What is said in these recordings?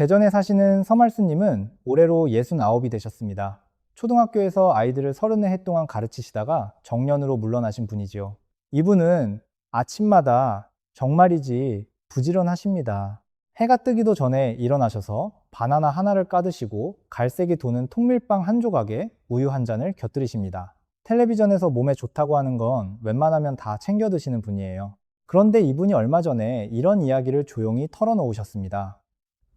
대전에 사시는 서말수님은 올해로 69이 되셨습니다. 초등학교에서 아이들을 30해 동안 가르치시다가 정년으로 물러나신 분이지요. 이분은 아침마다 정말이지 부지런하십니다. 해가 뜨기도 전에 일어나셔서 바나나 하나를 까드시고 갈색이 도는 통밀빵 한 조각에 우유 한 잔을 곁들이십니다. 텔레비전에서 몸에 좋다고 하는 건 웬만하면 다 챙겨 드시는 분이에요. 그런데 이분이 얼마 전에 이런 이야기를 조용히 털어놓으셨습니다.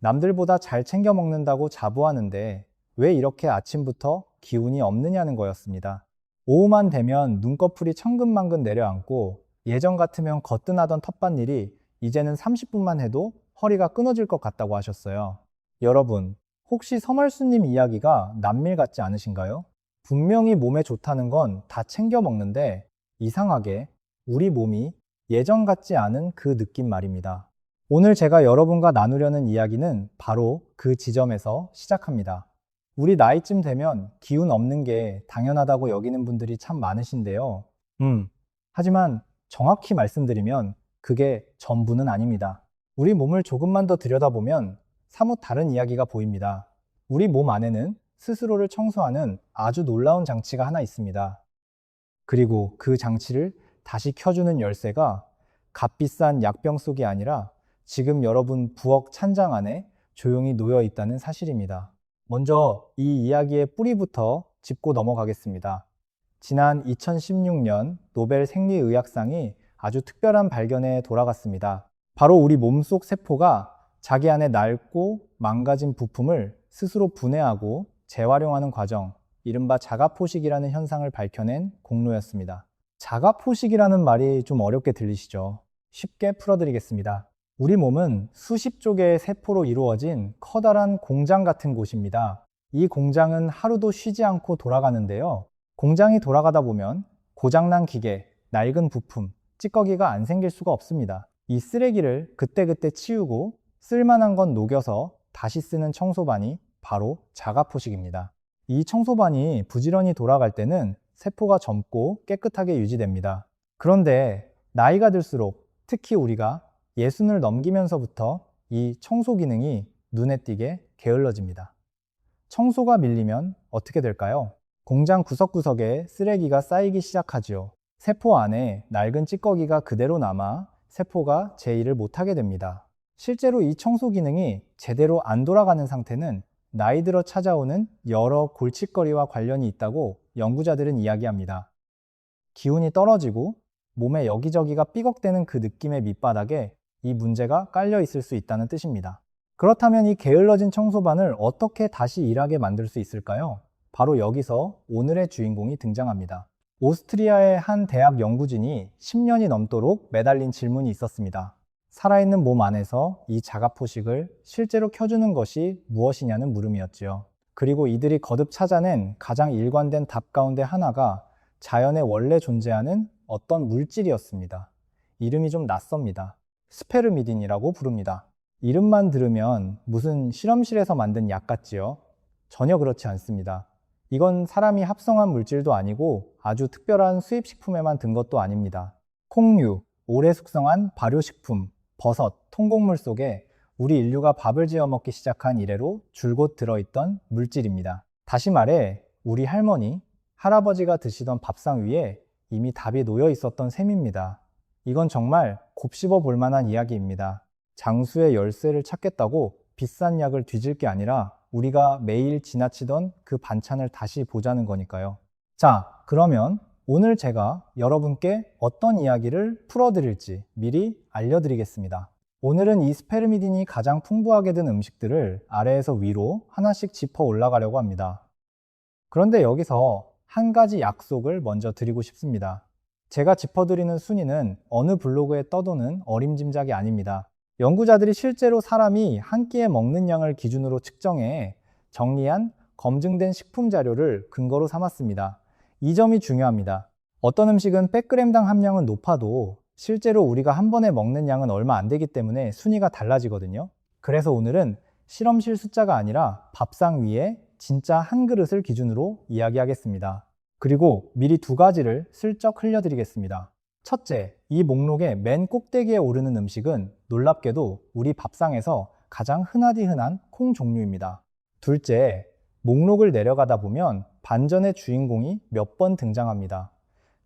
남들보다 잘 챙겨 먹는다고 자부하는데 왜 이렇게 아침부터 기운이 없느냐는 거였습니다. 오후만 되면 눈꺼풀이 천근만근 내려앉고 예전 같으면 거뜬하던 텃밭일이 이제는 30분만 해도 허리가 끊어질 것 같다고 하셨어요. 여러분, 혹시 서말수님 이야기가 남일 같지 않으신가요? 분명히 몸에 좋다는 건 다 챙겨 먹는데 이상하게 우리 몸이 예전 같지 않은 그 느낌 말입니다. 오늘 제가 여러분과 나누려는 이야기는 바로 그 지점에서 시작합니다. 우리 나이쯤 되면 기운 없는 게 당연하다고 여기는 분들이 참 많으신데요. 하지만 정확히 말씀드리면 그게 전부는 아닙니다. 우리 몸을 조금만 더 들여다보면 사뭇 다른 이야기가 보입니다. 우리 몸 안에는 스스로를 청소하는 아주 놀라운 장치가 하나 있습니다. 그리고 그 장치를 다시 켜주는 열쇠가 값비싼 약병 속이 아니라 지금 여러분 부엌 찬장 안에 조용히 놓여 있다는 사실입니다. 먼저 이 이야기의 뿌리부터 짚고 넘어가겠습니다. 지난 2016년 노벨 생리의학상이 아주 특별한 발견에 돌아갔습니다. 바로 우리 몸속 세포가 자기 안에 낡고 망가진 부품을 스스로 분해하고 재활용하는 과정, 이른바 자가포식이라는 현상을 밝혀낸 공로였습니다. 자가포식이라는 말이 좀 어렵게 들리시죠? 쉽게 풀어드리겠습니다. 우리 몸은 수십 조개의 세포로 이루어진 커다란 공장 같은 곳입니다. 이 공장은 하루도 쉬지 않고 돌아가는데요. 공장이 돌아가다 보면 고장난 기계, 낡은 부품, 찌꺼기가 안 생길 수가 없습니다. 이 쓰레기를 그때그때 치우고 쓸만한 건 녹여서 다시 쓰는 청소반이 바로 자가포식입니다. 이 청소반이 부지런히 돌아갈 때는 세포가 젊고 깨끗하게 유지됩니다. 그런데 나이가 들수록 특히 우리가 60을 넘기면서부터 이 청소 기능이 눈에 띄게 게을러집니다. 청소가 밀리면 어떻게 될까요? 공장 구석구석에 쓰레기가 쌓이기 시작하지요. 세포 안에 낡은 찌꺼기가 그대로 남아 세포가 제 일을 못하게 됩니다. 실제로 이 청소 기능이 제대로 안 돌아가는 상태는 나이 들어 찾아오는 여러 골칫거리와 관련이 있다고 연구자들은 이야기합니다. 기운이 떨어지고 몸에 여기저기가 삐걱대는 그 느낌의 밑바닥에 이 문제가 깔려 있을 수 있다는 뜻입니다. 그렇다면 이 게을러진 청소반을 어떻게 다시 일하게 만들 수 있을까요? 바로 여기서 오늘의 주인공이 등장합니다. 오스트리아의 한 대학 연구진이 10년이 넘도록 매달린 질문이 있었습니다. 살아있는 몸 안에서 이 자가포식을 실제로 켜주는 것이 무엇이냐는 물음이었지요. 그리고 이들이 거듭 찾아낸 가장 일관된 답 가운데 하나가 자연에 원래 존재하는 어떤 물질이었습니다. 이름이 좀 낯섭니다. 스페르미딘이라고 부릅니다. 이름만 들으면 무슨 실험실에서 만든 약 같지요? 전혀 그렇지 않습니다. 이건 사람이 합성한 물질도 아니고 아주 특별한 수입식품에만 든 것도 아닙니다. 콩류, 오래 숙성한 발효식품, 버섯, 통곡물 속에 우리 인류가 밥을 지어 먹기 시작한 이래로 줄곧 들어있던 물질입니다. 다시 말해 우리 할머니, 할아버지가 드시던 밥상 위에 이미 답이 놓여 있었던 셈입니다. 이건 정말 곱씹어 볼 만한 이야기입니다. 장수의 열쇠를 찾겠다고 비싼 약을 뒤질 게 아니라 우리가 매일 지나치던 그 반찬을 다시 보자는 거니까요. 자, 그러면 오늘 제가 여러분께 어떤 이야기를 풀어드릴지 미리 알려드리겠습니다. 오늘은 이 스페르미딘이 가장 풍부하게 든 음식들을 아래에서 위로 하나씩 짚어 올라가려고 합니다. 그런데 여기서 한 가지 약속을 먼저 드리고 싶습니다. 제가 짚어드리는 순위는 어느 블로그에 떠도는 어림짐작이 아닙니다. 연구자들이 실제로 사람이 한 끼에 먹는 양을 기준으로 측정해 정리한 검증된 식품 자료를 근거로 삼았습니다. 이 점이 중요합니다. 어떤 음식은 100g당 함량은 높아도 실제로 우리가 한 번에 먹는 양은 얼마 안 되기 때문에 순위가 달라지거든요. 그래서 오늘은 실험실 숫자가 아니라 밥상 위에 진짜 한 그릇을 기준으로 이야기하겠습니다. 그리고 미리 두 가지를 슬쩍 흘려드리겠습니다. 첫째, 이 목록의 맨 꼭대기에 오르는 음식은 놀랍게도 우리 밥상에서 가장 흔하디 흔한 콩 종류입니다. 둘째, 목록을 내려가다 보면 반전의 주인공이 몇 번 등장합니다.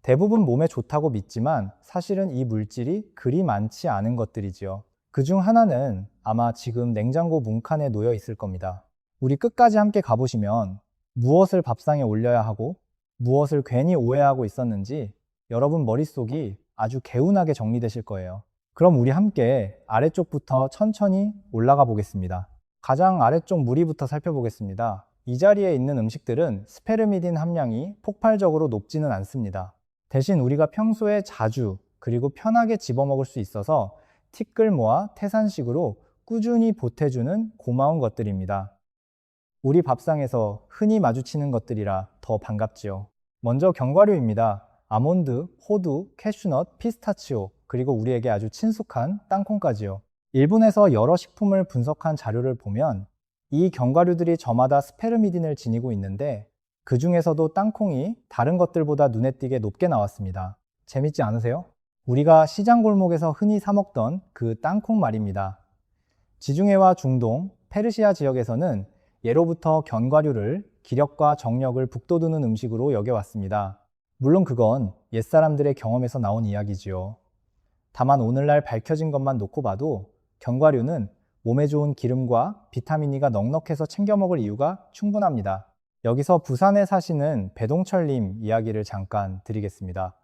대부분 몸에 좋다고 믿지만 사실은 이 물질이 그리 많지 않은 것들이지요. 그중 하나는 아마 지금 냉장고 문칸에 놓여 있을 겁니다. 우리 끝까지 함께 가보시면 무엇을 밥상에 올려야 하고 무엇을 괜히 오해하고 있었는지 여러분 머릿속이 아주 개운하게 정리되실 거예요. 그럼 우리 함께 아래쪽부터 천천히 올라가 보겠습니다. 가장 아래쪽 무리부터 살펴보겠습니다. 이 자리에 있는 음식들은 스페르미딘 함량이 폭발적으로 높지는 않습니다. 대신 우리가 평소에 자주 그리고 편하게 집어먹을 수 있어서 티끌모아 태산식으로 꾸준히 보태주는 고마운 것들입니다. 우리 밥상에서 흔히 마주치는 것들이라 더 반갑지요. 먼저 견과류입니다. 아몬드, 호두, 캐슈넛, 피스타치오, 그리고 우리에게 아주 친숙한 땅콩까지요. 일본에서 여러 식품을 분석한 자료를 보면 이 견과류들이 저마다 스페르미딘을 지니고 있는데 그 중에서도 땅콩이 다른 것들보다 눈에 띄게 높게 나왔습니다. 재밌지 않으세요? 우리가 시장 골목에서 흔히 사 먹던 그 땅콩 말입니다. 지중해와 중동, 페르시아 지역에서는 예로부터 견과류를 기력과 정력을 북돋우는 음식으로 여겨왔습니다. 물론 그건 옛사람들의 경험에서 나온 이야기지요. 다만 오늘날 밝혀진 것만 놓고 봐도 견과류는 몸에 좋은 기름과 비타민 E가 넉넉해서 챙겨 먹을 이유가 충분합니다. 여기서 부산에 사시는 배동철님 이야기를 잠깐 드리겠습니다.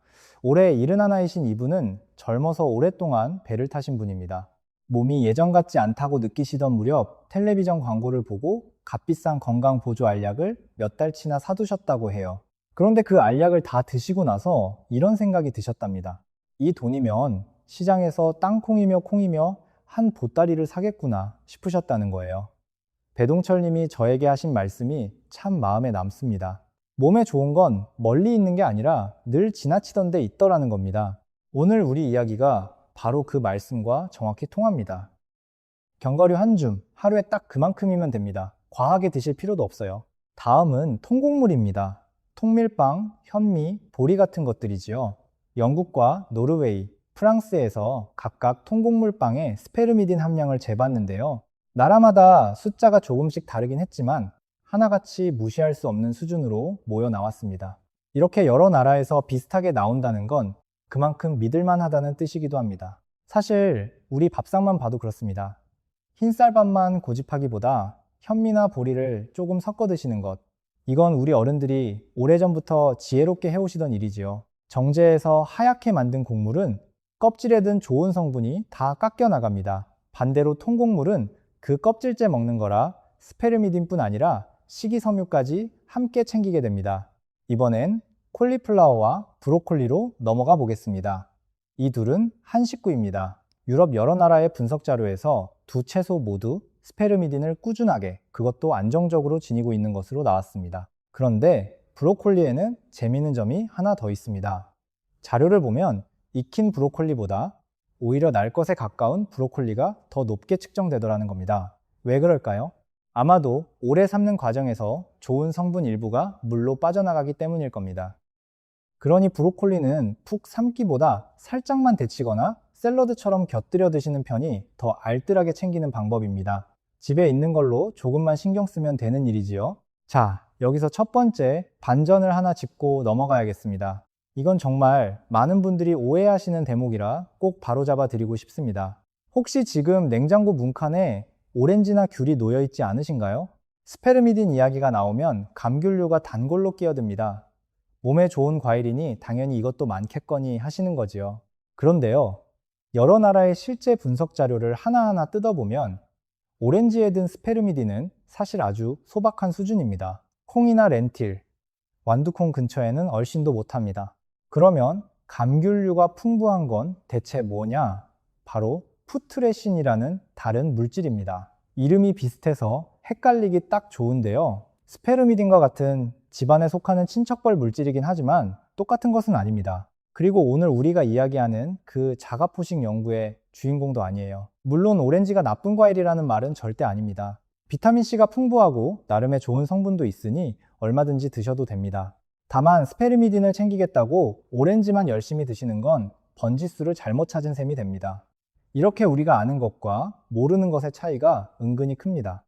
올해 71이신 이분은 젊어서 오랫동안 배를 타신 분입니다. 몸이 예전 같지 않다고 느끼시던 무렵 텔레비전 광고를 보고 값비싼 건강보조 알약을 몇 달치나 사두셨다고 해요. 그런데 그 알약을 다 드시고 나서 이런 생각이 드셨답니다. 이 돈이면 시장에서 땅콩이며 콩이며 한 보따리를 사겠구나 싶으셨다는 거예요. 배동철님이 저에게 하신 말씀이 참 마음에 남습니다. 몸에 좋은 건 멀리 있는 게 아니라 늘 지나치던 데 있더라는 겁니다. 오늘 우리 이야기가 바로 그 말씀과 정확히 통합니다. 견과류 한 줌, 하루에 딱 그만큼이면 됩니다. 과하게 드실 필요도 없어요. 다음은 통곡물입니다. 통밀빵, 현미, 보리 같은 것들이지요. 영국과 노르웨이, 프랑스에서 각각 통곡물빵의 스페르미딘 함량을 재봤는데요. 나라마다 숫자가 조금씩 다르긴 했지만 하나같이 무시할 수 없는 수준으로 모여 나왔습니다. 이렇게 여러 나라에서 비슷하게 나온다는 건 그만큼 믿을만하다는 뜻이기도 합니다. 사실 우리 밥상만 봐도 그렇습니다. 흰쌀밥만 고집하기보다 현미나 보리를 조금 섞어 드시는 것, 이건 우리 어른들이 오래전부터 지혜롭게 해오시던 일이지요. 정제해서 하얗게 만든 곡물은 껍질에 든 좋은 성분이 다 깎여 나갑니다. 반대로 통곡물은 그 껍질째 먹는 거라 스페르미딘뿐 아니라 식이섬유까지 함께 챙기게 됩니다. 이번엔 콜리플라워와 브로콜리로 넘어가 보겠습니다. 이 둘은 한 식구입니다. 유럽 여러 나라의 분석 자료에서 두 채소 모두 스페르미딘을 꾸준하게, 그것도 안정적으로 지니고 있는 것으로 나왔습니다. 그런데 브로콜리에는 재미있는 점이 하나 더 있습니다. 자료를 보면 익힌 브로콜리보다 오히려 날 것에 가까운 브로콜리가 더 높게 측정되더라는 겁니다. 왜 그럴까요? 아마도 오래 삶는 과정에서 좋은 성분 일부가 물로 빠져나가기 때문일 겁니다. 그러니 브로콜리는 푹 삶기보다 살짝만 데치거나 샐러드처럼 곁들여 드시는 편이 더 알뜰하게 챙기는 방법입니다. 집에 있는 걸로 조금만 신경 쓰면 되는 일이지요. 자, 여기서 첫 번째 반전을 하나 짚고 넘어가야겠습니다. 이건 정말 많은 분들이 오해하시는 대목이라 꼭 바로잡아 드리고 싶습니다. 혹시 지금 냉장고 문칸에 오렌지나 귤이 놓여 있지 않으신가요? 스페르미딘 이야기가 나오면 감귤류가 단골로 끼어듭니다. 몸에 좋은 과일이니 당연히 이것도 많겠거니 하시는 거지요. 그런데요, 여러 나라의 실제 분석 자료를 하나하나 뜯어보면 오렌지에 든 스페르미딘은 사실 아주 소박한 수준입니다. 콩이나 렌틸, 완두콩 근처에는 얼씬도 못합니다. 그러면 감귤류가 풍부한 건 대체 뭐냐? 바로 푸트레신이라는 다른 물질입니다. 이름이 비슷해서 헷갈리기 딱 좋은데요. 스페르미딘과 같은 집안에 속하는 친척벌 물질이긴 하지만 똑같은 것은 아닙니다. 그리고 오늘 우리가 이야기하는 그 자가포식 연구의 주인공도 아니에요. 물론 오렌지가 나쁜 과일이라는 말은 절대 아닙니다. 비타민C가 풍부하고 나름의 좋은 성분도 있으니 얼마든지 드셔도 됩니다. 다만 스페르미딘을 챙기겠다고 오렌지만 열심히 드시는 건 번지수를 잘못 찾은 셈이 됩니다. 이렇게 우리가 아는 것과 모르는 것의 차이가 은근히 큽니다.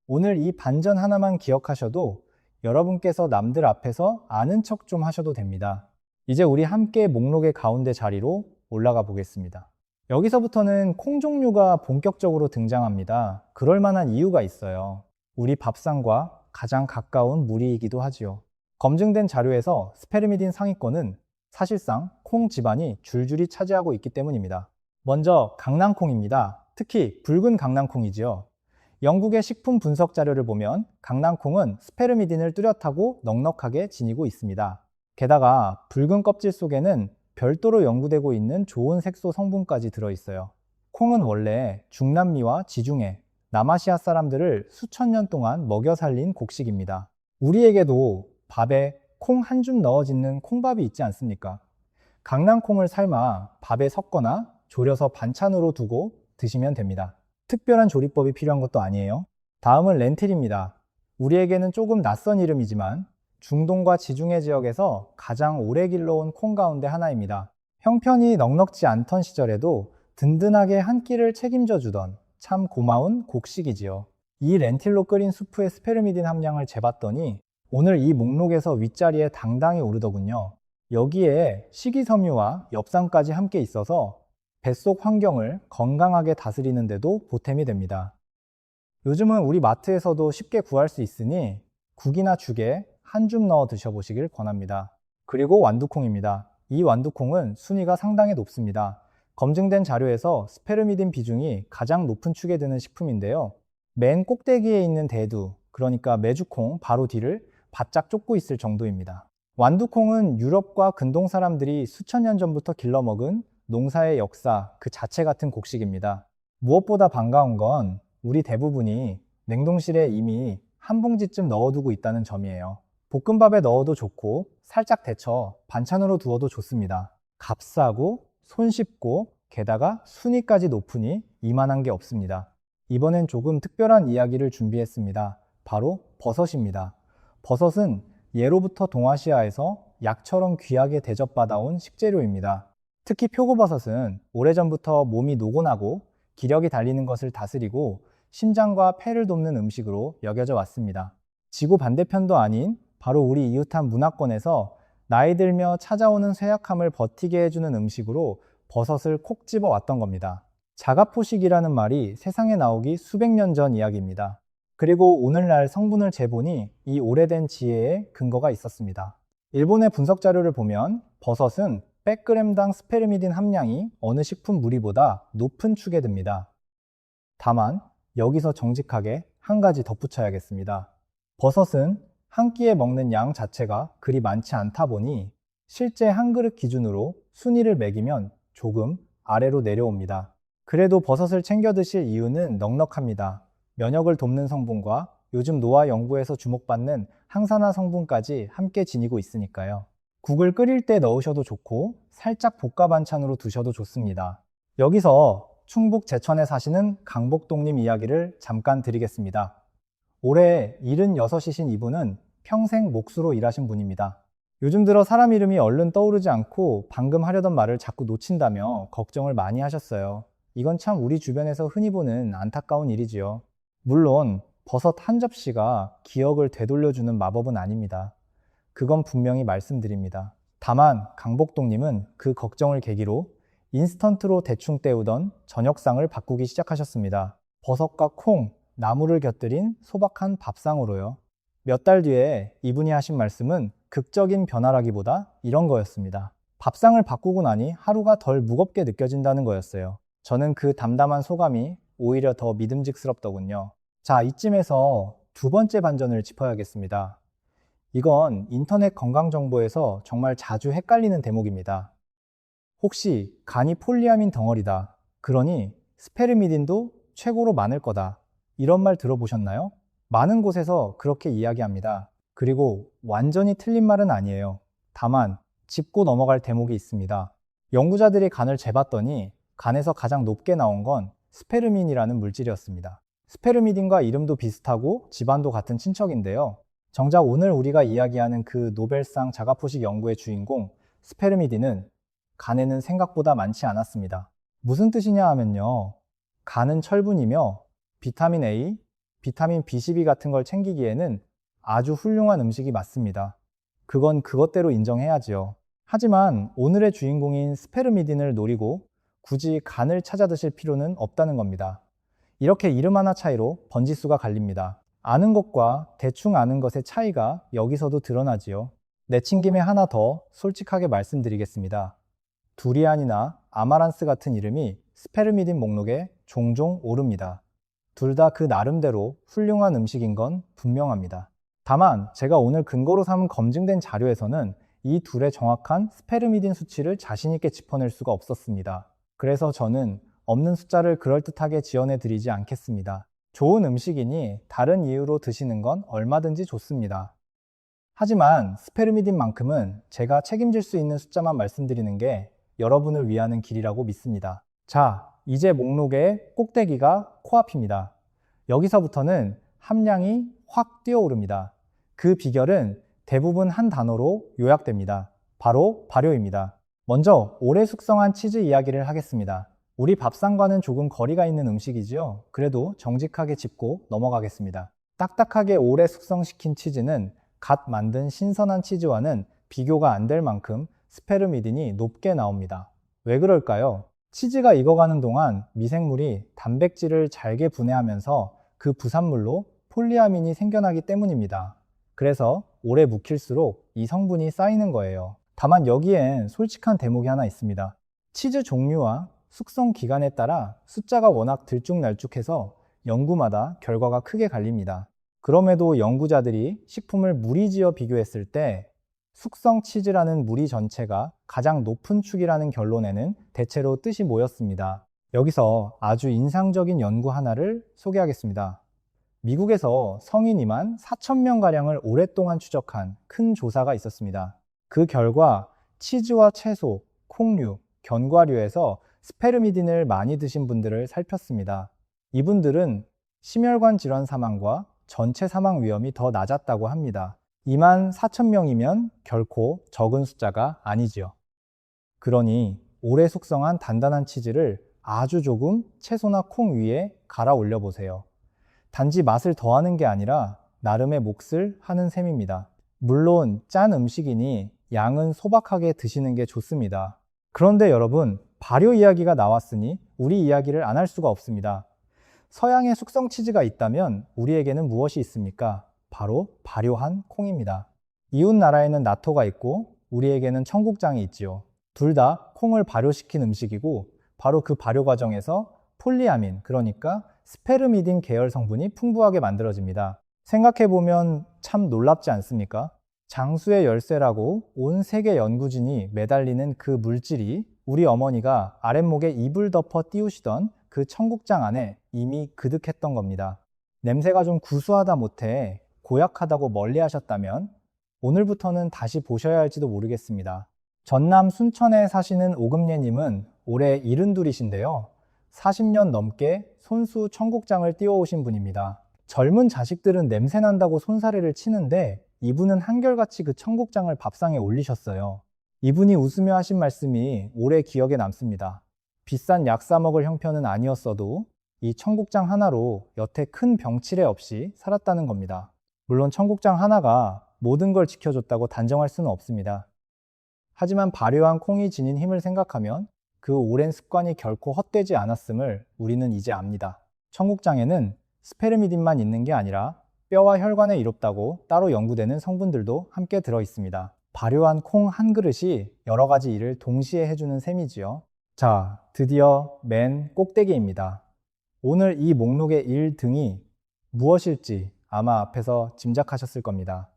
오늘 이 반전 하나만 기억하셔도 여러분께서 남들 앞에서 아는 척 좀 하셔도 됩니다. 이제 우리 함께 목록의 가운데 자리로 올라가 보겠습니다. 여기서부터는 콩 종류가 본격적으로 등장합니다. 그럴 만한 이유가 있어요. 우리 밥상과 가장 가까운 무리이기도 하지요. 검증된 자료에서 스페르미딘 상위권은 사실상 콩 집안이 줄줄이 차지하고 있기 때문입니다. 먼저 강낭콩입니다. 특히 붉은 강낭콩이지요. 영국의 식품 분석 자료를 보면 강낭콩은 스페르미딘을 뚜렷하고 넉넉하게 지니고 있습니다. 게다가 붉은 껍질 속에는 별도로 연구되고 있는 좋은 색소 성분까지 들어있어요. 콩은 원래 중남미와 지중해, 남아시아 사람들을 수천 년 동안 먹여 살린 곡식입니다. 우리에게도 밥에 콩 한 줌 넣어 짓는 콩밥이 있지 않습니까? 강낭콩을 삶아 밥에 섞거나 졸여서 반찬으로 두고 드시면 됩니다. 특별한 조리법이 필요한 것도 아니에요. 다음은 렌틸입니다. 우리에게는 조금 낯선 이름이지만 중동과 지중해 지역에서 가장 오래 길러온 콩 가운데 하나입니다. 형편이 넉넉지 않던 시절에도 든든하게 한 끼를 책임져 주던 참 고마운 곡식이지요. 이 렌틸로 끓인 수프의 스페르미딘 함량을 재봤더니 오늘 이 목록에서 윗자리에 당당히 오르더군요. 여기에 식이섬유와 엽산까지 함께 있어서 뱃속 환경을 건강하게 다스리는 데도 보탬이 됩니다. 요즘은 우리 마트에서도 쉽게 구할 수 있으니 국이나 죽에 한 줌 넣어 드셔보시길 권합니다. 그리고 완두콩입니다. 이 완두콩은 순위가 상당히 높습니다. 검증된 자료에서 스페르미딘 비중이 가장 높은 축에 드는 식품인데요. 맨 꼭대기에 있는 대두, 그러니까 메주콩 바로 뒤를 바짝 쫓고 있을 정도입니다. 완두콩은 유럽과 근동 사람들이 수천 년 전부터 길러 먹은 농사의 역사 그 자체 같은 곡식입니다. 무엇보다 반가운 건 우리 대부분이 냉동실에 이미 한 봉지쯤 넣어두고 있다는 점이에요. 볶음밥에 넣어도 좋고 살짝 데쳐 반찬으로 두어도 좋습니다. 값싸고 손쉽고 게다가 순위까지 높으니 이만한 게 없습니다. 이번엔 조금 특별한 이야기를 준비했습니다. 바로 버섯입니다. 버섯은 예로부터 동아시아에서 약처럼 귀하게 대접받아온 식재료입니다. 특히 표고버섯은 오래전부터 몸이 노곤하고 기력이 달리는 것을 다스리고 심장과 폐를 돕는 음식으로 여겨져 왔습니다. 지구 반대편도 아닌 바로 우리 이웃한 문화권에서 나이 들며 찾아오는 쇠약함을 버티게 해주는 음식으로 버섯을 콕 집어 왔던 겁니다. 자가포식이라는 말이 세상에 나오기 수백 년 전 이야기입니다. 그리고 오늘날 성분을 재보니 이 오래된 지혜에 근거가 있었습니다. 일본의 분석 자료를 보면 버섯은 100g당 스페르미딘 함량이 어느 식품 무리보다 높은 축에 듭니다. 다만 여기서 정직하게 한 가지 덧붙여야겠습니다. 버섯은 한 끼에 먹는 양 자체가 그리 많지 않다 보니 실제 한 그릇 기준으로 순위를 매기면 조금 아래로 내려옵니다. 그래도 버섯을 챙겨 드실 이유는 넉넉합니다. 면역을 돕는 성분과 요즘 노화 연구에서 주목받는 항산화 성분까지 함께 지니고 있으니까요. 국을 끓일 때 넣으셔도 좋고 살짝 볶아 반찬으로 드셔도 좋습니다. 여기서 충북 제천에 사시는 강복동님 이야기를 잠깐 드리겠습니다. 올해 76이신 이분은 평생 목수로 일하신 분입니다. 요즘 들어 사람 이름이 얼른 떠오르지 않고 방금 하려던 말을 자꾸 놓친다며 걱정을 많이 하셨어요. 이건 참 우리 주변에서 흔히 보는 안타까운 일이지요. 물론 버섯 한 접시가 기억을 되돌려주는 마법은 아닙니다. 그건 분명히 말씀드립니다. 다만 강복동님은 그 걱정을 계기로 인스턴트로 대충 때우던 저녁상을 바꾸기 시작하셨습니다. 버섯과 콩, 나물을 곁들인 소박한 밥상으로요. 몇 달 뒤에 이분이 하신 말씀은 극적인 변화라기보다 이런 거였습니다. 밥상을 바꾸고 나니 하루가 덜 무겁게 느껴진다는 거였어요. 저는 그 담담한 소감이 오히려 더 믿음직스럽더군요. 자, 이쯤에서 두 번째 반전을 짚어야겠습니다. 이건 인터넷 건강정보에서 정말 자주 헷갈리는 대목입니다. 혹시 간이 폴리아민 덩어리다. 그러니 스페르미딘도 최고로 많을 거다. 이런 말 들어보셨나요? 많은 곳에서 그렇게 이야기합니다. 그리고 완전히 틀린 말은 아니에요. 다만 짚고 넘어갈 대목이 있습니다. 연구자들이 간을 재봤더니 간에서 가장 높게 나온 건 스페르민이라는 물질이었습니다. 스페르미딘과 이름도 비슷하고 집안도 같은 친척인데요. 정작 오늘 우리가 이야기하는 그 노벨상 자가포식 연구의 주인공 스페르미딘은 간에는 생각보다 많지 않았습니다. 무슨 뜻이냐 하면요. 간은 철분이며 비타민 A, 비타민 B12 같은 걸 챙기기에는 아주 훌륭한 음식이 맞습니다. 그건 그것대로 인정해야지요. 하지만 오늘의 주인공인 스페르미딘을 노리고 굳이 간을 찾아 드실 필요는 없다는 겁니다. 이렇게 이름 하나 차이로 번지수가 갈립니다. 아는 것과 대충 아는 것의 차이가 여기서도 드러나지요. 내친 김에 하나 더 솔직하게 말씀드리겠습니다. 두리안이나 아마란스 같은 이름이 스페르미딘 목록에 종종 오릅니다. 둘 다 그 나름대로 훌륭한 음식인 건 분명합니다. 다만 제가 오늘 근거로 삼은 검증된 자료에서는 이 둘의 정확한 스페르미딘 수치를 자신 있게 짚어낼 수가 없었습니다. 그래서 저는 없는 숫자를 그럴듯하게 지어내 드리지 않겠습니다. 좋은 음식이니 다른 이유로 드시는 건 얼마든지 좋습니다. 하지만 스페르미딘만큼은 제가 책임질 수 있는 숫자만 말씀드리는 게 여러분을 위하는 길이라고 믿습니다. 자, 이제 목록의 꼭대기가 코앞입니다. 여기서부터는 함량이 확 뛰어오릅니다. 그 비결은 대부분 한 단어로 요약됩니다. 바로 발효입니다. 먼저 오래 숙성한 치즈 이야기를 하겠습니다. 우리 밥상과는 조금 거리가 있는 음식이지요. 그래도 정직하게 짚고 넘어가겠습니다. 딱딱하게 오래 숙성시킨 치즈는 갓 만든 신선한 치즈와는 비교가 안 될 만큼 스페르미딘이 높게 나옵니다. 왜 그럴까요? 치즈가 익어가는 동안 미생물이 단백질을 잘게 분해하면서 그 부산물로 폴리아민이 생겨나기 때문입니다. 그래서 오래 묵힐수록 이 성분이 쌓이는 거예요. 다만 여기엔 솔직한 대목이 하나 있습니다. 치즈 종류와 숙성 기간에 따라 숫자가 워낙 들쭉날쭉해서 연구마다 결과가 크게 갈립니다. 그럼에도 연구자들이 식품을 무리지어 비교했을 때 숙성 치즈라는 무리 전체가 가장 높은 축이라는 결론에는 대체로 뜻이 모였습니다. 여기서 아주 인상적인 연구 하나를 소개하겠습니다. 미국에서 성인 2만 4천 명가량을 오랫동안 추적한 큰 조사가 있었습니다. 그 결과 치즈와 채소, 콩류, 견과류에서 스페르미딘을 많이 드신 분들을 살폈습니다. 이분들은 심혈관 질환 사망과 전체 사망 위험이 더 낮았다고 합니다. 2만 4천 명이면 결코 적은 숫자가 아니지요. 그러니 오래 숙성한 단단한 치즈를 아주 조금 채소나 콩 위에 갈아 올려 보세요. 단지 맛을 더하는 게 아니라 나름의 몫을 하는 셈입니다. 물론 짠 음식이니 양은 소박하게 드시는 게 좋습니다. 그런데 여러분, 발효 이야기가 나왔으니 우리 이야기를 안 할 수가 없습니다. 서양에 숙성 치즈가 있다면 우리에게는 무엇이 있습니까? 바로 발효한 콩입니다. 이웃 나라에는 나토가 있고 우리에게는 청국장이 있지요. 둘 다 콩을 발효시킨 음식이고 바로 그 발효 과정에서 폴리아민, 그러니까 스페르미딘 계열 성분이 풍부하게 만들어집니다. 생각해보면 참 놀랍지 않습니까? 장수의 열쇠라고 온 세계 연구진이 매달리는 그 물질이 우리 어머니가 아랫목에 이불 덮어 띄우시던 그 청국장 안에 이미 그득했던 겁니다. 냄새가 좀 구수하다 못해 고약하다고 멀리 하셨다면 오늘부터는 다시 보셔야 할지도 모르겠습니다. 전남 순천에 사시는 오금예님은 올해 72이신데요. 40년 넘게 손수 청국장을 띄워오신 분입니다. 젊은 자식들은 냄새 난다고 손사래를 치는데 이분은 한결같이 그 청국장을 밥상에 올리셨어요. 이분이 웃으며 하신 말씀이 오래 기억에 남습니다. 비싼 약 사 먹을 형편은 아니었어도 이 청국장 하나로 여태 큰 병치레 없이 살았다는 겁니다. 물론 청국장 하나가 모든 걸 지켜줬다고 단정할 수는 없습니다. 하지만 발효한 콩이 지닌 힘을 생각하면 그 오랜 습관이 결코 헛되지 않았음을 우리는 이제 압니다. 청국장에는 스페르미딘만 있는 게 아니라 뼈와 혈관에 이롭다고 따로 연구되는 성분들도 함께 들어 있습니다. 발효한 콩 한 그릇이 여러 가지 일을 동시에 해주는 셈이지요. 자, 드디어 맨 꼭대기입니다. 오늘 이 목록의 1등이 무엇일지 아마 앞에서 짐작하셨을 겁니다.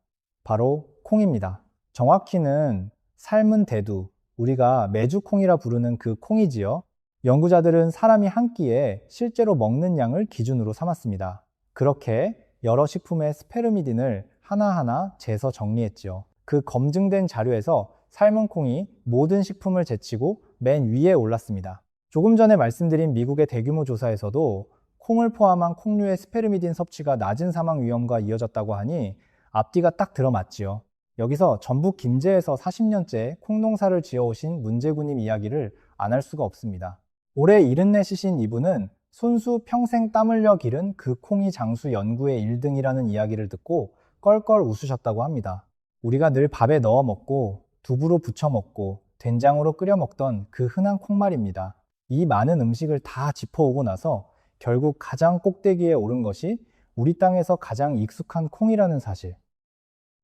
바로 콩입니다. 정확히는 삶은 대두, 우리가 메주콩이라 부르는 그 콩이지요. 연구자들은 사람이 한 끼에 실제로 먹는 양을 기준으로 삼았습니다. 그렇게 여러 식품의 스페르미딘을 하나하나 재서 정리했지요. 그 검증된 자료에서 삶은 콩이 모든 식품을 제치고 맨 위에 올랐습니다. 조금 전에 말씀드린 미국의 대규모 조사에서도 콩을 포함한 콩류의 스페르미딘 섭취가 낮은 사망 위험과 이어졌다고 하니 앞뒤가 딱 들어맞지요. 여기서 전북 김제에서 40년째 콩농사를 지어오신 문제구님 이야기를 안 할 수가 없습니다. 올해 74시신 이분은 손수 평생 땀 흘려 기른 그 콩이 장수 연구의 1등이라는 이야기를 듣고 껄껄 웃으셨다고 합니다. 우리가 늘 밥에 넣어 먹고 두부로 부쳐 먹고 된장으로 끓여 먹던 그 흔한 콩말입니다. 이 많은 음식을 다 짚어오고 나서 결국 가장 꼭대기에 오른 것이 우리 땅에서 가장 익숙한 콩이라는 사실.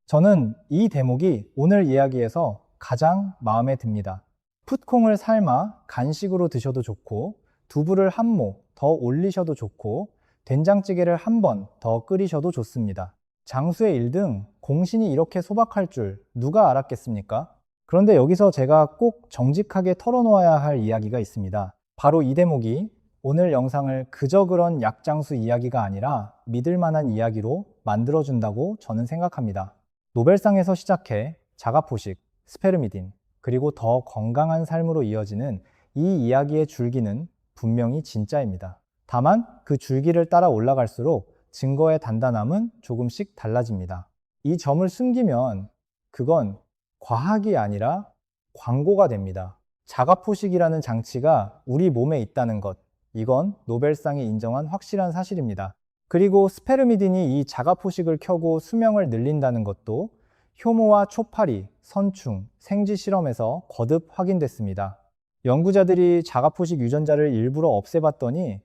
저는 이 대목이 오늘 이야기에서 가장 마음에 듭니다. 풋콩을 삶아 간식으로 드셔도 좋고, 두부를 한 모 더 올리셔도 좋고, 된장찌개를 한 번 더 끓이셔도 좋습니다. 장수의 1등, 공신이 이렇게 소박할 줄 누가 알았겠습니까? 그런데 여기서 제가 꼭 정직하게 털어놓아야 할 이야기가 있습니다. 바로 이 대목이 오늘 영상을 그저 그런 약장수 이야기가 아니라 믿을 만한 이야기로 만들어준다고 저는 생각합니다. 노벨상에서 시작해 자가포식, 스페르미딘, 그리고 더 건강한 삶으로 이어지는 이 이야기의 줄기는 분명히 진짜입니다. 다만 그 줄기를 따라 올라갈수록 증거의 단단함은 조금씩 달라집니다. 이 점을 숨기면 그건 과학이 아니라 광고가 됩니다. 자가포식이라는 장치가 우리 몸에 있다는 것, 이건 노벨상이 인정한 확실한 사실입니다. 그리고 스페르미딘이 이 자가포식을 켜고 수명을 늘린다는 것도 효모와 초파리, 선충, 생쥐 실험에서 거듭 확인됐습니다. 연구자들이 자가포식 유전자를 일부러 없애봤더니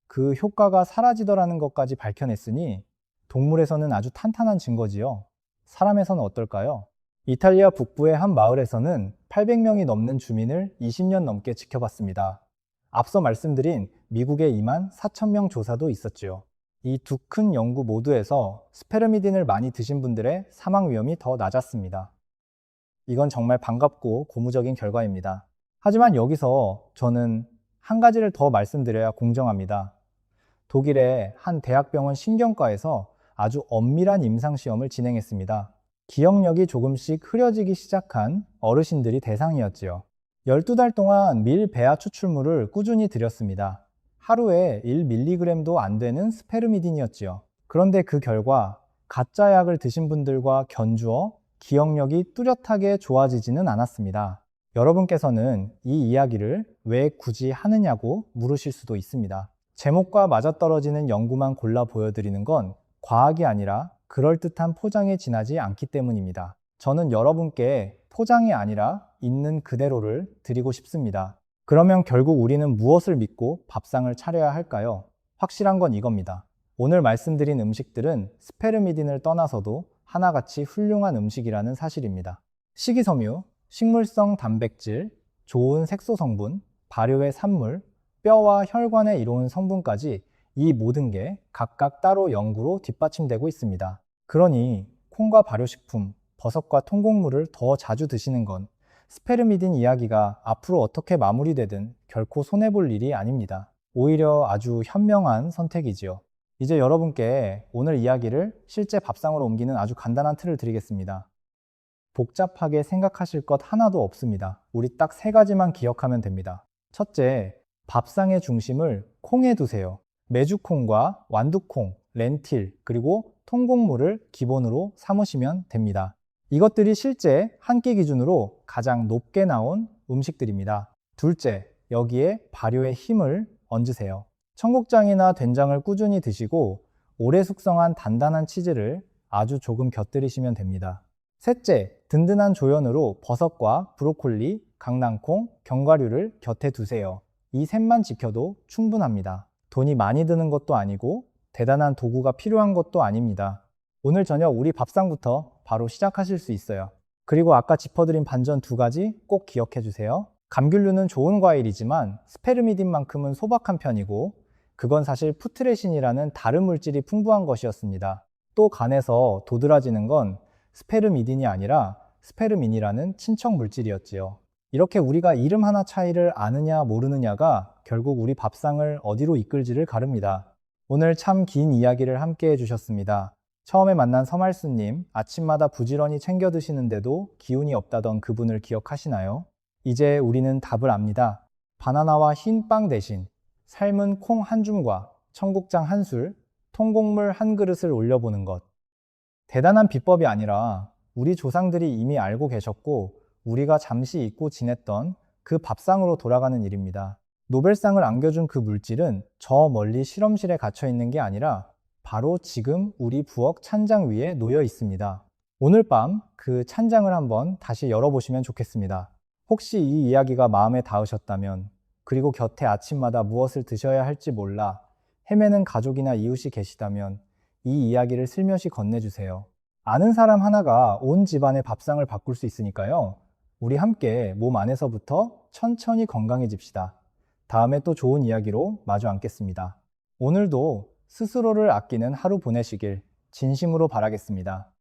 그 효과가 사라지더라는 것까지 밝혀냈으니 동물에서는 아주 탄탄한 증거지요. 사람에서는 어떨까요? 이탈리아 북부의 한 마을에서는 800명이 넘는 주민을 20년 넘게 지켜봤습니다. 앞서 말씀드린 미국의 2만 4천 명 조사도 있었지요. 이 두 큰 연구 모두에서 스페르미딘을 많이 드신 분들의 사망 위험이 더 낮았습니다. 이건 정말 반갑고 고무적인 결과입니다. 하지만 여기서 저는 한 가지를 더 말씀드려야 공정합니다. 독일의 한 대학병원 신경과에서 아주 엄밀한 임상시험을 진행했습니다. 기억력이 조금씩 흐려지기 시작한 어르신들이 대상이었지요. 12달 동안 밀 배아 추출물을 꾸준히 드렸습니다. 하루에 1mg도 안 되는 스페르미딘이었지요. 그런데 그 결과 가짜 약을 드신 분들과 견주어 기억력이 뚜렷하게 좋아지지는 않았습니다. 여러분께서는 이 이야기를 왜 굳이 하느냐고 물으실 수도 있습니다. 제목과 맞아떨어지는 연구만 골라 보여드리는 건 과학이 아니라 그럴듯한 포장에 지나지 않기 때문입니다. 저는 여러분께 포장이 아니라 있는 그대로를 드리고 싶습니다. 그러면 결국 우리는 무엇을 믿고 밥상을 차려야 할까요? 확실한 건 이겁니다. 오늘 말씀드린 음식들은 스페르미딘을 떠나서도 하나같이 훌륭한 음식이라는 사실입니다. 식이섬유, 식물성 단백질, 좋은 색소 성분, 발효의 산물, 뼈와 혈관에 이로운 성분까지 이 모든 게 각각 따로 연구로 뒷받침되고 있습니다. 그러니 콩과 발효식품, 버섯과 통곡물을 더 자주 드시는 건 스페르미딘 이야기가 앞으로 어떻게 마무리되든 결코 손해볼 일이 아닙니다. 오히려 아주 현명한 선택이지요. 이제 여러분께 오늘 이야기를 실제 밥상으로 옮기는 아주 간단한 틀을 드리겠습니다. 복잡하게 생각하실 것 하나도 없습니다. 우리 딱 3가지만 기억하면 됩니다. 첫째, 밥상의 중심을 콩에 두세요. 메주콩과 완두콩, 렌틸, 그리고 통곡물을 기본으로 삼으시면 됩니다. 이것들이 실제 한 끼 기준으로 가장 높게 나온 음식들입니다. 둘째, 여기에 발효의 힘을 얹으세요. 청국장이나 된장을 꾸준히 드시고 오래 숙성한 단단한 치즈를 아주 조금 곁들이시면 됩니다. 셋째, 든든한 조연으로 버섯과 브로콜리, 강낭콩, 견과류를 곁에 두세요. 이 셋만 지켜도 충분합니다. 돈이 많이 드는 것도 아니고 대단한 도구가 필요한 것도 아닙니다. 오늘 저녁 우리 밥상부터 바로 시작하실 수 있어요. 그리고 아까 짚어드린 반전 2가지 꼭 기억해 주세요. 감귤류는 좋은 과일이지만 스페르미딘만큼은 소박한 편이고 그건 사실 푸트레신이라는 다른 물질이 풍부한 것이었습니다. 또 간에서 도드라지는 건 스페르미딘이 아니라 스페르민이라는 친척 물질이었지요. 이렇게 우리가 이름 하나 차이를 아느냐 모르느냐가 결국 우리 밥상을 어디로 이끌지를 가릅니다. 오늘 참 긴 이야기를 함께 해주셨습니다. 처음에 만난 서말수님, 아침마다 부지런히 챙겨 드시는데도 기운이 없다던 그분을 기억하시나요? 이제 우리는 답을 압니다. 바나나와 흰 빵 대신 삶은 콩 한 줌과 청국장 한 술, 통곡물 한 그릇을 올려보는 것. 대단한 비법이 아니라 우리 조상들이 이미 알고 계셨고 우리가 잠시 잊고 지냈던 그 밥상으로 돌아가는 일입니다. 노벨상을 안겨준 그 물질은 저 멀리 실험실에 갇혀 있는 게 아니라 바로 지금 우리 부엌 찬장 위에 놓여 있습니다. 오늘 밤 그 찬장을 한번 다시 열어보시면 좋겠습니다. 혹시 이 이야기가 마음에 닿으셨다면, 그리고 곁에 아침마다 무엇을 드셔야 할지 몰라 헤매는 가족이나 이웃이 계시다면 이 이야기를 슬며시 건네주세요. 아는 사람 하나가 온 집안의 밥상을 바꿀 수 있으니까요. 우리 함께 몸 안에서부터 천천히 건강해집시다. 다음에 또 좋은 이야기로 마주 앉겠습니다. 오늘도 스스로를 아끼는 하루 보내시길 진심으로 바라겠습니다.